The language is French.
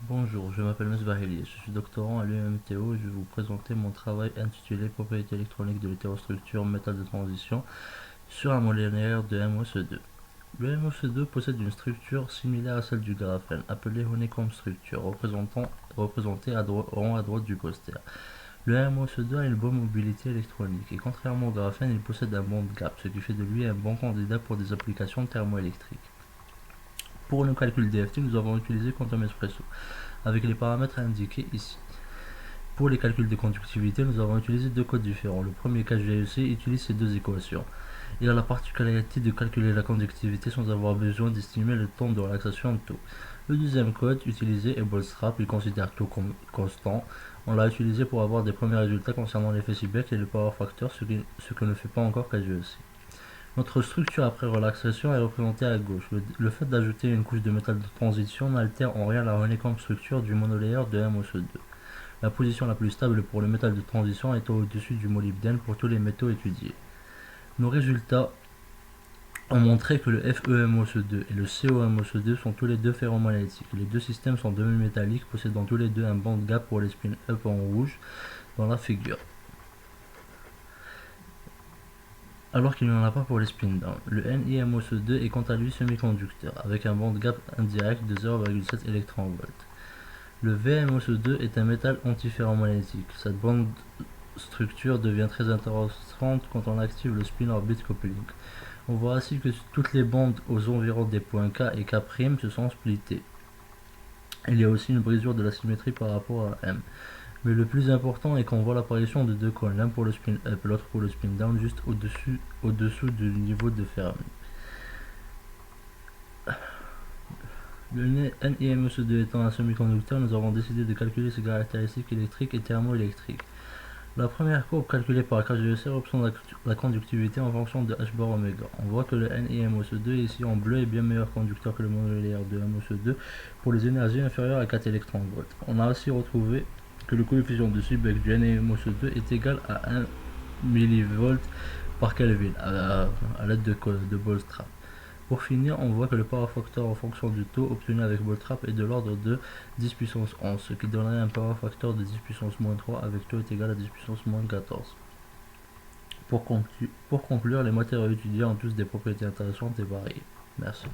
Bonjour, je m'appelle Mesbahili, je suis doctorant à l'UMTO et je vais vous présenter mon travail intitulé Propriétés électroniques de l'hétérostructure métal de transition sur un modélisateur de MOS2. Le MOS2 possède une structure similaire à celle du graphène, appelée honeycomb structure, représentée en haut à droite du poster. Le MOS2 a une bonne mobilité électronique et contrairement au graphène, il possède un band gap, ce qui fait de lui un bon candidat pour des applications thermoélectriques. Pour nos calculs DFT, nous avons utilisé Quantum Espresso, avec les paramètres indiqués ici. Pour les calculs de conductivité, nous avons utilisé deux codes différents. Le premier KGEC utilise ces deux équations. Il a la particularité de calculer la conductivité sans avoir besoin d'estimer le temps de relaxation de taux. Le deuxième code utilisé est Bootstrap, il considère taux comme constant. On l'a utilisé pour avoir des premiers résultats concernant l'effet Seebeck et le power factor, ce que ne fait pas encore KGEC. Notre structure après relaxation est représentée à gauche. Le fait d'ajouter une couche de métal de transition n'altère en rien la honeycomb structure du monolayer de MOSE2. La position la plus stable pour le métal de transition est au-dessus du molybdène pour tous les métaux étudiés. Nos résultats ont montré que le FeMOSE2 et le COMOSE2 sont tous les deux ferromagnétiques. Les deux systèmes sont demi-métalliques, possédant tous les deux un band gap pour les spin-up en rouge dans la figure, alors qu'il n'y en a pas pour les spin-down. Le NiMOSE2 est quant à lui semi-conducteur, avec un band gap indirect de 0,7 eV. Le VMOSE2 est un métal antiferromagnétique. Cette bande structure devient très intéressante quand on active le spin-orbit coupling. On voit ainsi que toutes les bandes aux environs des points K et K' se sont splittées. Il y a aussi une brisure de la symétrie par rapport à M. Mais le plus important est qu'on voit l'apparition de deux cônes, l'un pour le spin-up et l'autre pour le spin-down, juste au-dessous du niveau de Fermi. Le NiMOSE2 étant un semi-conducteur, nous avons décidé de calculer ses caractéristiques électriques et thermoélectriques. La première courbe calculée par KGEC représente la conductivité en fonction de h bar oméga. On voit que le NiMOSE2 ici en bleu est bien meilleur conducteur que le monolayer de MOSE2 pour les énergies inférieures à 4 eV. On a aussi retrouvé que le coefficient de Seebeck du NiMOSE2 est égal à 1 mV par Kelvin à l'aide de Bootstrap. Pour finir, on voit que le power factor en fonction du taux obtenu avec Bootstrap est de l'ordre de 10 puissance 11, ce qui donnerait un power factor de 10 puissance moins 3 avec taux est égal à 10 puissance moins 14. Pour conclure, les matériaux étudiés ont tous des propriétés intéressantes et variées. Merci.